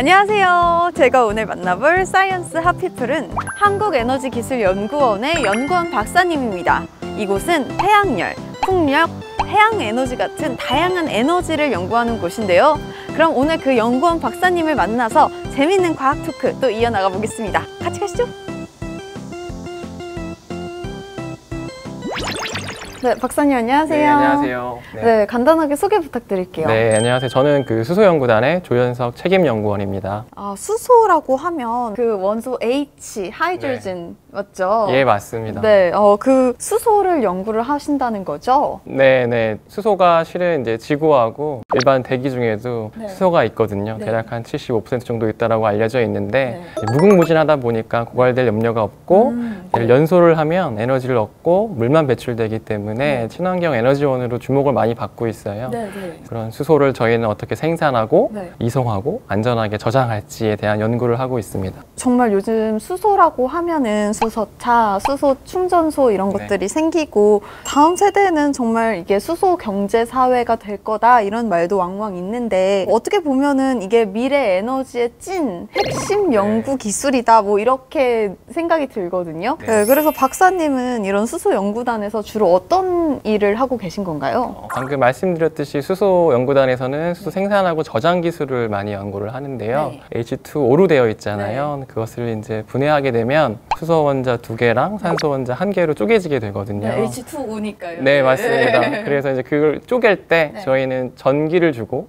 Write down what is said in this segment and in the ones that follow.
안녕하세요. 제가 오늘 만나볼 사이언스 핫피플은 한국에너지기술연구원의 연구원 박사님입니다. 이곳은 태양열, 풍력, 해양에너지 같은 다양한 에너지를 연구하는 곳인데요. 그럼 오늘 그 연구원 박사님을 만나서 재밌는 과학 토크 또 이어나가 보겠습니다. 같이 가시죠. 네, 박사님 안녕하세요. 네, 안녕하세요. 네, 간단하게 소개 부탁드릴게요. 네, 안녕하세요. 저는 그 수소연구단의 조현석 책임연구원입니다. 아, 수소라고 하면 그 원소 H, 하이드로젠 맞죠? 예, 맞습니다. 네, 그 수소를 연구를 하신다는 거죠? 네. 수소가 실은 이제 지구하고 일반 대기 중에도 네. 수소가 있거든요. 네. 대략 한 75% 정도 있다라고 알려져 있는데 무궁무진하다 보니까 고갈될 염려가 없고 연소를 하면 에너지를 얻고 물만 배출되기 때문에 친환경 에너지원으로 주목을 많이 받고 있어요. 그런 수소를 저희는 어떻게 생산하고 이송하고 안전하게 저장할지에 대한 연구를 하고 있습니다. 정말 요즘 수소라고 하면은 수소차, 수소 충전소 이런 것들이 생기고 다음 세대는 정말 이게 수소 경제 사회가 될 거다 이런 말도 왕왕 있는데 어떻게 보면은 이게 미래 에너지의 찐 핵심 연구 기술이다 뭐 이렇게 생각이 들거든요. 네, 그래서 박사님은 이런 수소 연구단에서 주로 어떤 일을 하고 계신 건가요? 방금 말씀드렸듯이 수소 연구단에서는 수소 생산하고 저장 기술을 많이 연구를 하는데요. H2O로 되어 있잖아요. 그것을 이제 분해하게 되면 수소 원자 2개랑 산소 원자 1개로 쪼개지게 되거든요. H2O니까요. 네, 맞습니다. 그래서 이제 그걸 쪼갤 때 저희는 전기를 주고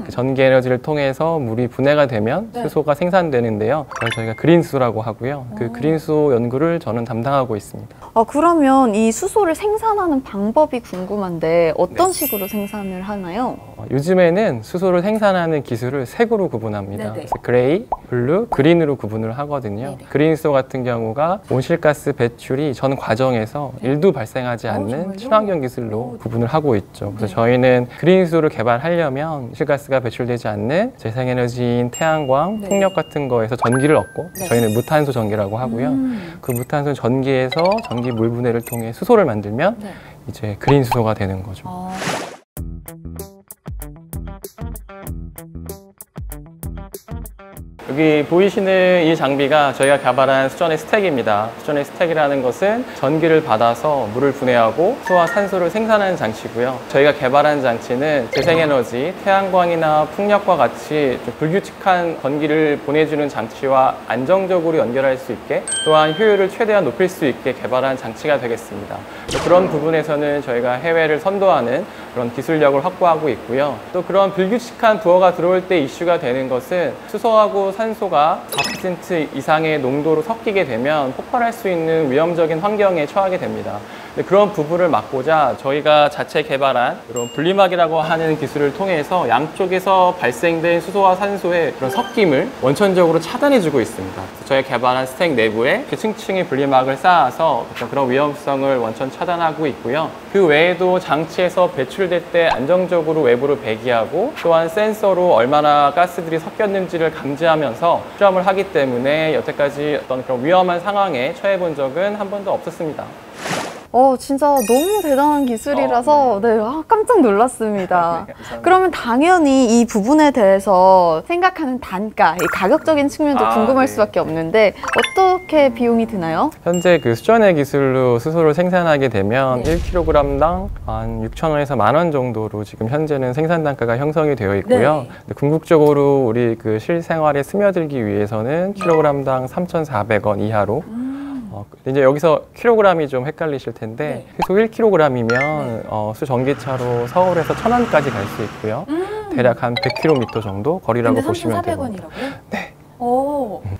그 전기 에너지를 통해서 물이 분해가 되면 수소가 생산되는데요. 그걸 저희가 그린수소라고 하고요. 그 그린수소 연구를 저는 담당하고 있습니다. 그러면 이 수소를 생산하는 방법이 궁금한데 어떤 식으로 생산을 하나요? 요즘에는 수소를 생산하는 기술을 색으로 구분합니다. 그래서 그레이, 블루, 그린으로 구분을 하거든요. 그린수소 같은 경우가 온실가스 배출이 전 과정에서 1도 발생하지 않는 친환경 기술로 구분을 하고 있죠. 그래서 저희는 그린수소를 개발하려면 온실가스가 배출되지 않는 재생에너지인 태양광, 풍력 같은 거에서 전기를 얻고 저희는 무탄소 전기라고 하고요. 그 무탄소 전기에서 전기 물 분해를 통해 수소를 만들면 이제 그린수소가 되는 거죠. 여기 보이시는 이 장비가 저희가 개발한 수전의 스택입니다. 수전의 스택이라는 것은 전기를 받아서 물을 분해하고 수소와 산소를 생산하는 장치고요. 저희가 개발한 장치는 재생에너지, 태양광이나 풍력과 같이 좀 불규칙한 전기를 보내주는 장치와 안정적으로 연결할 수 있게 또한 효율을 최대한 높일 수 있게 개발한 장치가 되겠습니다. 그런 부분에서는 저희가 해외를 선도하는 그런 기술력을 확보하고 있고요. 또 그런 불규칙한 부하가 들어올 때 이슈가 되는 것은 수소하고 산소가 4% 이상의 농도로 섞이게 되면 폭발할 수 있는 위험적인 환경에 처하게 됩니다. 그런 부분을 막고자 저희가 자체 개발한 이런 분리막이라고 하는 기술을 통해서 양쪽에서 발생된 수소와 산소의 그런 섞임을 원천적으로 차단해주고 있습니다. 저희가 개발한 스택 내부에 층층이 분리막을 쌓아서 그런 위험성을 원천 차단하고 있고요. 그 외에도 장치에서 배출될 때 안정적으로 외부로 배기하고 또한 센서로 얼마나 가스들이 섞였는지를 감지하면서 실험을 하기 때문에 여태까지 어떤 그런 위험한 상황에 처해 본 적은 한 번도 없었습니다. 진짜 너무 대단한 기술이라서 깜짝 놀랐습니다. 그러면 당연히 이 부분에 대해서 생각하는 단가, 이 가격적인 측면도 궁금할 수밖에 없는데 어떻게 비용이 드나요? 현재 그 수전의 기술로 수소를 생산하게 되면 1kg당 한 6,000원에서 10,000원 정도로 지금 현재는 생산 단가가 형성이 되어 있고요. 궁극적으로 우리 그 실생활에 스며들기 위해서는 킬로그램당 3,400원 이하로 이제 여기서 킬로그램이 좀 헷갈리실 텐데 수소 1kg이면 수전기차로 서울에서 천안까지 갈 수 있고요. 대략 한 100km 정도 거리라고 보시면 됩니다. 네.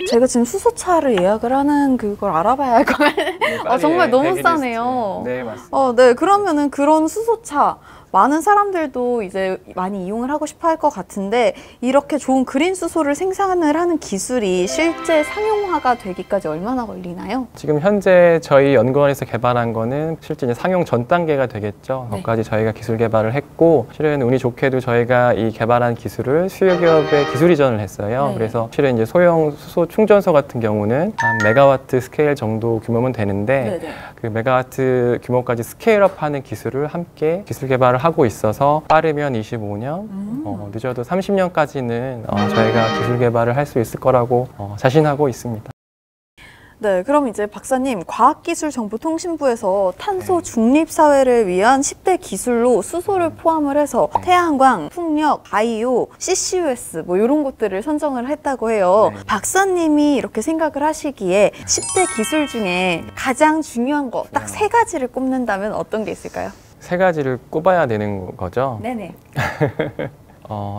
제가 지금 수소차를 예약을 하는 그걸 알아봐야 할 거예요. 정말 너무 싸네요. 네, 맞습니다. 네, 그러면은 그런 수소차 많은 사람들도 이제 많이 이용을 하고 싶어 할 것 같은데 이렇게 좋은 그린 수소를 생산을 하는 기술이 실제 상용화가 되기까지 얼마나 걸리나요? 지금 현재 저희 연구원에서 개발한 거는 실제 이제 상용 전 단계가 되겠죠. 거기까지 저희가 기술 개발을 했고 실은 운이 좋게도 저희가 이 개발한 기술을 수요 기업에 기술 이전을 했어요. 그래서 실은 이제 소형 수소 충전소 같은 경우는 한 메가와트 스케일 정도 규모면 되는데 그 메가와트 규모까지 스케일업하는 기술을 함께 기술 개발을 하고 있어서 빠르면 25년, 늦어도 30년까지는 저희가 기술 개발을 할 수 있을 거라고 자신하고 있습니다. 네, 그럼 이제 박사님, 과학기술정보통신부에서 탄소 중립 사회를 위한 10대 기술로 수소를 포함을 해서 태양광, 풍력, 바이오, CCUS 뭐 이런 것들을 선정을 했다고 해요. 네. 박사님이 이렇게 생각을 하시기에 10대 기술 중에 가장 중요한 거 딱 세 가지를 꼽는다면 어떤 게 있을까요? 세 가지를 꼽아야 되는 거죠. 네네.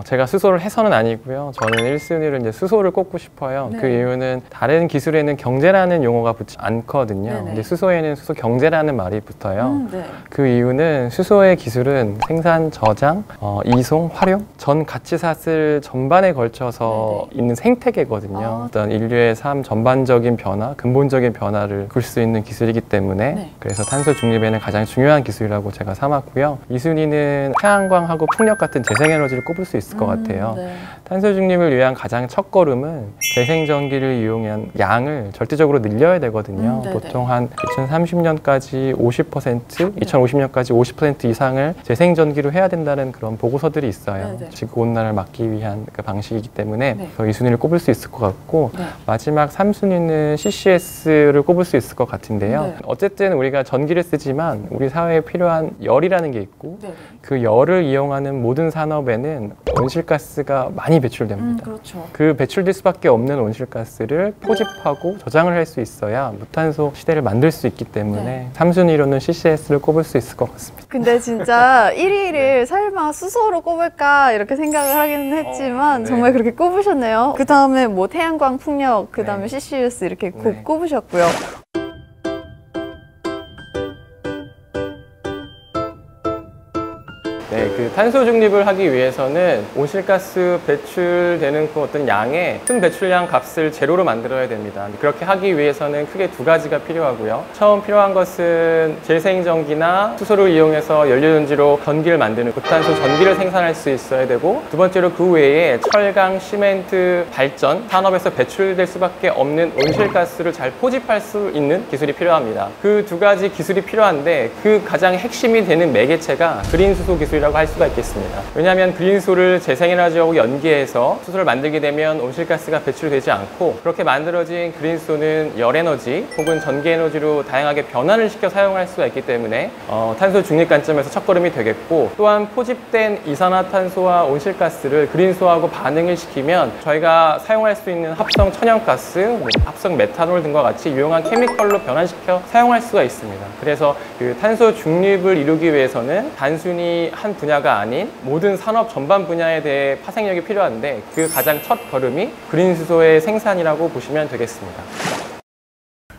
제가 수소를 해서는 아니고요. 저는 1순위로 이제 수소를 꼽고 싶어요. 네. 그 이유는 다른 기술에는 경제라는 용어가 붙지 않거든요. 네네. 근데 수소에는 수소 경제라는 말이 붙어요. 네. 그 이유는 수소의 기술은 생산, 저장, 이송, 활용 전 가치사슬 전반에 걸쳐서 네네. 있는 생태계거든요. 아. 어떤 인류의 삶 전반적인 변화, 근본적인 변화를 줄 수 있는 기술이기 때문에 네. 그래서 탄소 중립에는 가장 중요한 기술이라고 제가 삼았고요. 2순위는 태양광하고 풍력 같은 재생에너지를 꼽을 수 있을 것 같아요. 네. 탄소 중립을 위한 가장 첫 걸음은 재생전기를 이용한 양을 절대적으로 늘려야 되거든요. 네네. 보통 한 2030년까지 50%, 2050년까지 50% 이상을 재생전기로 해야 된다는 그런 보고서들이 있어요. 네네. 지구온난화를 막기 위한 그 방식이기 때문에 네. 이 순위를 꼽을 수 있을 것 같고 네. 마지막 3순위는 CCS를 꼽을 수 있을 것 같은데요. 네. 어쨌든 우리가 전기를 쓰지만 우리 사회에 필요한 열이라는 게 있고 네. 그 열을 이용하는 모든 산업에는 온실가스가 많이 배출됩니다. 그렇죠. 그 배출될 수밖에 없는 온실가스를 포집하고 저장을 할 수 있어야 무탄소 시대를 만들 수 있기 때문에 네. 3순위로는 CCS를 꼽을 수 있을 것 같습니다. 근데 진짜 1위를 설마 수소로 꼽을까 이렇게 생각을 하기는 했지만 네. 정말 그렇게 꼽으셨네요. 그 다음에 뭐 태양광, 풍력, 그 다음에 네. CCUS 이렇게 네. 꼽으셨고요. 네, 그 탄소 중립을 하기 위해서는 온실가스 배출되는 그 어떤 양의 순 배출량 값을 제로로 만들어야 됩니다. 그렇게 하기 위해서는 크게 두 가지가 필요하고요. 처음 필요한 것은 재생전기나 수소를 이용해서 연료전지로 전기를 만드는 고탄소 전기를 생산할 수 있어야 되고, 두 번째로 그 외에 철강, 시멘트, 발전 산업에서 배출될 수밖에 없는 온실가스를 잘 포집할 수 있는 기술이 필요합니다. 그 두 가지 기술이 필요한데 그 가장 핵심이 되는 매개체가 그린수소 기술이라고 할 수가 있겠습니다. 왜냐하면 그린수소를 재생에너지하고 연계해서 수소를 만들게 되면 온실가스가 배출되지 않고, 그렇게 만들어진 그린수소는 열에너지 혹은 전기에너지로 다양하게 변환을 시켜 사용할 수가 있기 때문에 탄소 중립 관점에서 첫걸음이 되겠고, 또한 포집된 이산화탄소와 온실가스를 그린수소하고 반응을 시키면 저희가 사용할 수 있는 합성 천연가스, 합성 메탄올 등과 같이 유용한 케미컬로 변환시켜 사용할 수가 있습니다. 그래서 그 탄소 중립을 이루기 위해서는 단순히 한 분야가 아닌 모든 산업 전반 분야에 대해 파생력이 필요한데, 그 가장 첫 걸음이 그린수소의 생산이라고 보시면 되겠습니다.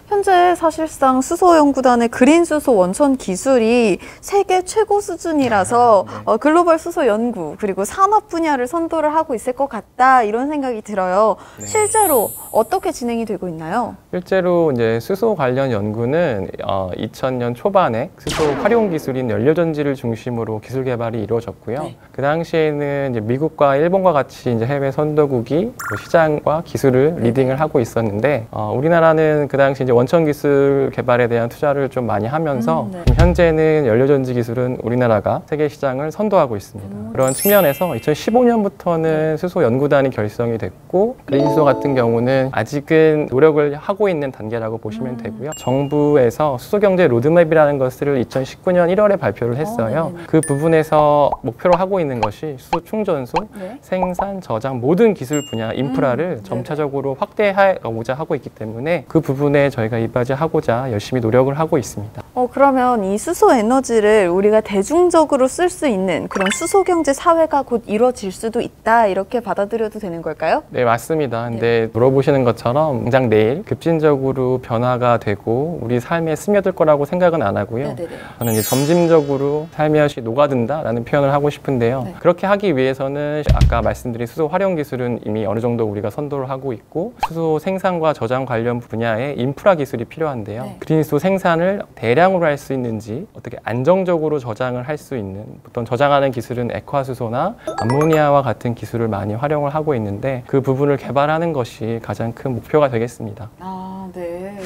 현재 사실상 수소연구단의 그린수소 원천 기술이 세계 최고 수준이라서 글로벌 수소 연구 그리고 산업 분야를 선도를 하고 있을 것 같다, 이런 생각이 들어요. 네. 실제로 어떻게 진행이 되고 있나요? 실제로 이제 수소 관련 연구는 2000년 초반에 수소 활용 기술인 연료전지를 중심으로 기술 개발이 이루어졌고요. 네. 그 당시에는 이제 미국과 일본과 같이 이제 해외 선도국이 시장과 기술을 리딩을 하고 있었는데, 우리나라는 그 당시 이제 원천 기술 개발에 대한 투자를 좀 많이 하면서 네. 현재는 연료전지 기술은 우리나라가 세계 시장을 선도하고 있습니다. 그런 측면에서 2015년부터는 수소 연구단이 결성이 됐고, 그린수소 같은 경우는 아직은 노력을 하고 있는 단계라고 보시면 되고요. 정부에서 수소경제 로드맵이라는 것을 2019년 1월에 발표를 했어요. 네네네. 그 부분에서 목표로 하고 있는 것이 수소 충전소, 네. 생산, 저장 모든 기술 분야 인프라를 네네. 점차적으로 확대하고자 하고 있기 때문에 그 부분에 저희가 이바지하고자 열심히 노력을 하고 있습니다. 그러면 이 수소 에너지를 우리가 대중적으로 쓸 수 있는 그런 수소 경제 사회가 곧 이루어질 수도 있다, 이렇게 받아들여도 되는 걸까요? 네, 맞습니다. 근데 물어보시는 것처럼 당장 내일 급진적으로 변화가 되고 우리 삶에 스며들 거라고 생각은 안 하고요. 네네네. 저는 이제 점진적으로 살며시 녹아든다라는 표현을 하고 싶은데요. 네. 그렇게 하기 위해서는 아까 말씀드린 수소 활용 기술은 이미 어느 정도 우리가 선도를 하고 있고, 수소 생산과 저장 관련 분야에 인프라 기술이 필요한데요. 네. 그린수소 생산을 대량으로 할 수 있는지, 어떻게 안정적으로 저장을 할 수 있는, 보통 저장하는 기술은 액화수소나 암모니아와 같은 기술을 많이 활용을 하고 있는데, 그 부분을 개발하는 것이 가장 큰 목표가 되겠습니다. 아, 네.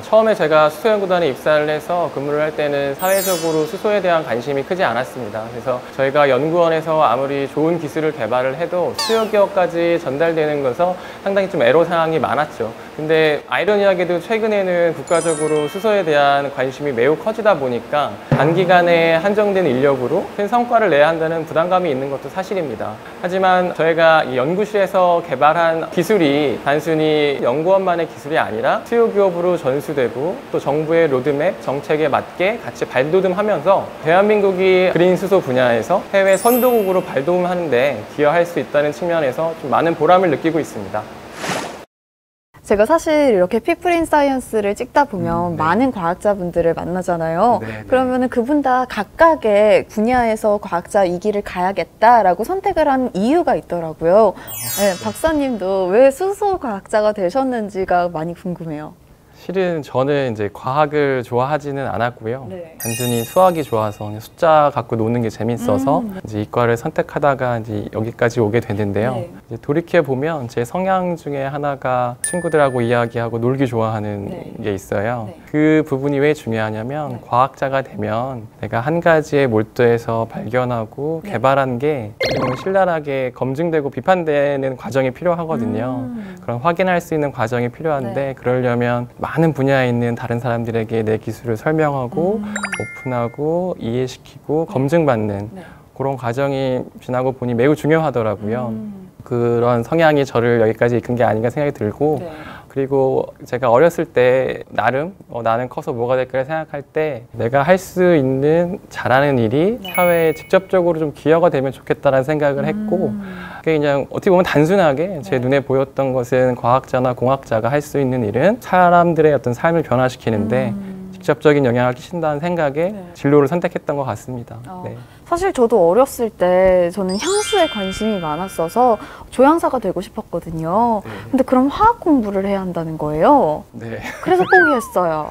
처음에 제가 수소연구단에 입사를 해서 근무를 할 때는 사회적으로 수소에 대한 관심이 크지 않았습니다. 그래서 저희가 연구원에서 아무리 좋은 기술을 개발을 해도 수요기업까지 전달되는 것은 상당히 좀 애로사항이 많았죠. 근데 아이러니하게도 최근에는 국가적으로 수소에 대한 관심이 매우 커지다 보니까 단기간에 한정된 인력으로 큰 성과를 내야 한다는 부담감이 있는 것도 사실입니다. 하지만 저희가 이 연구실에서 개발한 기술이 단순히 연구원만의 기술이 아니라 수요기업으로 전수되고 또 정부의 로드맵, 정책에 맞게 같이 발돋움하면서 대한민국이 그린 수소 분야에서 해외 선도국으로 발돋움하는 데 기여할 수 있다는 측면에서 좀 많은 보람을 느끼고 있습니다. 제가 사실 이렇게 피플 인 사이언스를 찍다 보면 많은 과학자분들을 만나잖아요. 그러면은 그분 다 각각의 분야에서 과학자 이 길을 가야겠다라고 선택을 한 이유가 있더라고요. 네, 박사님도 왜 수소 과학자가 되셨는지가 많이 궁금해요. 실은 저는 이제 과학을 좋아하지는 않았고요. 네. 단순히 수학이 좋아서 그냥 숫자 갖고 노는 게 재밌어서 이제 이과를 선택하다가 이제 여기까지 오게 됐는데요. 네. 이제 돌이켜 보면 제 성향 중에 하나가 친구들하고 이야기하고 놀기 좋아하는 네. 게 있어요. 네. 그 부분이 왜 중요하냐면 네. 과학자가 되면 내가 한 가지에 몰두해서 발견하고 네. 개발한 게 신랄하게 검증되고 비판되는 과정이 필요하거든요. 그런 확인할 수 있는 과정이 필요한데 네. 그러려면 많은 분야에 있는 다른 사람들에게 내 기술을 설명하고 오픈하고 이해시키고 검증받는 네. 그런 과정이 지나고 보니 매우 중요하더라고요. 그런 성향이 저를 여기까지 이끈 게 아닌가 생각이 들고 네. 그리고 제가 어렸을 때 나름 나는 커서 뭐가 될까 생각할 때 내가 할 수 있는 잘하는 일이 네. 사회에 직접적으로 좀 기여가 되면 좋겠다라는 생각을 했고 그게 그냥 어떻게 보면 단순하게 제 눈에 보였던 것은 과학자나 공학자가 할 수 있는 일은 사람들의 어떤 삶을 변화시키는데 직접적인 영향을 끼친다는 생각에 진로를 선택했던 것 같습니다. 네. 사실 저도 어렸을 때 저는 향수에 관심이 많았어서 조향사가 되고 싶었거든요. 네. 근데 그럼 화학 공부를 해야 한다는 거예요. 네. 그래서 포기했어요.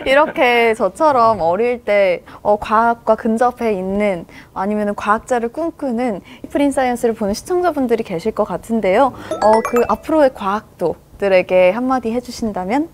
이렇게 저처럼 어릴 때 과학과 근접해 있는 아니면 과학자를 꿈꾸는 피플 인 사이언스를 보는 시청자분들이 계실 것 같은데요. 그 앞으로의 과학도들에게 한마디 해주신다면?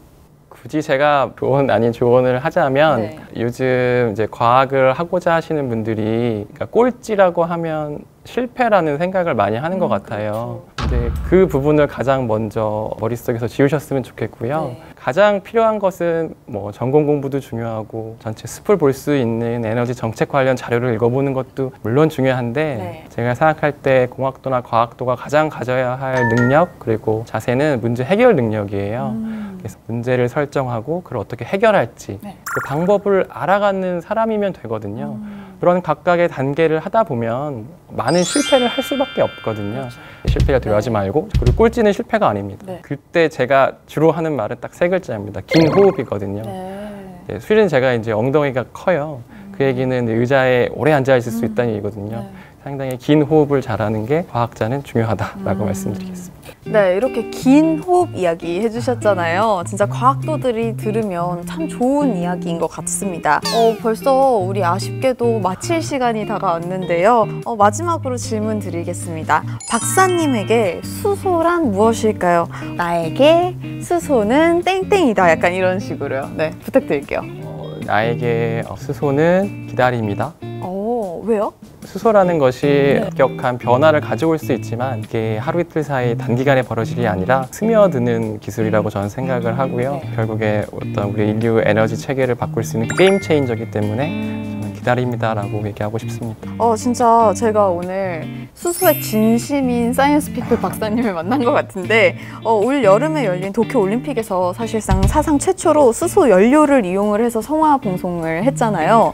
굳이 제가 조언 아닌 조언을 하자면 네. 요즘 이제 과학을 하고자 하시는 분들이 그러니까 꼴찌라고 하면 실패라는 생각을 많이 하는 것 같아요. 근데 그 부분을 가장 먼저 머릿속에서 지우셨으면 좋겠고요. 네. 가장 필요한 것은 뭐 전공 공부도 중요하고 전체 숲을 볼 수 있는 에너지 정책 관련 자료를 읽어보는 것도 물론 중요한데 네. 제가 생각할 때 공학도나 과학도가 가장 가져야 할 능력 그리고 자세는 문제 해결 능력이에요. 그래서 문제를 설정하고 그걸 어떻게 해결할지 네. 그 방법을 알아가는 사람이면 되거든요. 그런 각각의 단계를 하다 보면 많은 실패를 할 수밖에 없거든요. 그렇죠. 실패가 두려워하지 말고 그리고 꼴찌는 실패가 아닙니다. 네. 그때 제가 주로 하는 말은 딱 세 글자입니다. 긴 호흡이거든요. 네. 실은 제가 이제 엉덩이가 커요. 그 얘기는 의자에 오래 앉아 있을 수 있다는 얘기거든요. 네. 상당히 긴 호흡을 잘하는 게 과학자는 중요하다라고 말씀드리겠습니다. 네, 이렇게 긴 호흡 이야기 해주셨잖아요. 진짜 과학도들이 들으면 참 좋은 이야기인 것 같습니다. 벌써 우리 아쉽게도 마칠 시간이 다가왔는데요. 마지막으로 질문 드리겠습니다. 박사님에게 수소란 무엇일까요? 나에게 수소는 땡땡이다. 약간 이런 식으로요. 네, 부탁드릴게요. 나에게 수소는 기다림이다. 왜요? 수소라는 것이 급격한 변화를 가져올 수 있지만 이게 하루 이틀 사이 단기간에 벌어질 일이 아니라 스며드는 기술이라고 저는 생각을 하고요. 결국에 어떤 우리 인류 에너지 체계를 바꿀 수 있는 게임 체인저이기 때문에 저는 기다림이다라고 얘기하고 싶습니다. 진짜 제가 오늘 수소의 진심인 사이언스 피플 박사님을 만난 것 같은데 올 여름에 열린 도쿄 올림픽에서 사실상 사상 최초로 수소 연료를 이용을 해서 성화 봉송을 했잖아요.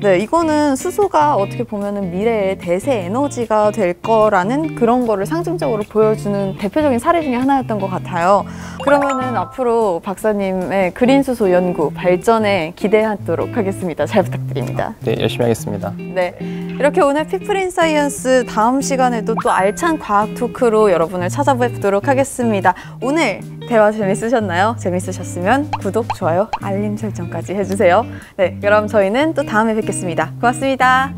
네, 이거는 수소가 어떻게 보면은 미래의 대세 에너지가 될 거라는 그런 거를 상징적으로 보여주는 대표적인 사례 중에 하나였던 것 같아요. 그러면은 앞으로 박사님의 그린 수소 연구 발전에 기대하도록 하겠습니다. 잘 부탁드립니다. 네, 열심히 하겠습니다. 네, 이렇게 오늘 피플 인 사이언스 다음 시간에도 또 알찬 과학 토크로 여러분을 찾아뵙도록 하겠습니다. 오늘 대화 재밌으셨나요? 재밌으셨으면 구독, 좋아요, 알림 설정까지 해주세요. 네, 그럼 저희는 또 다음에 뵙겠습니다. 고맙습니다.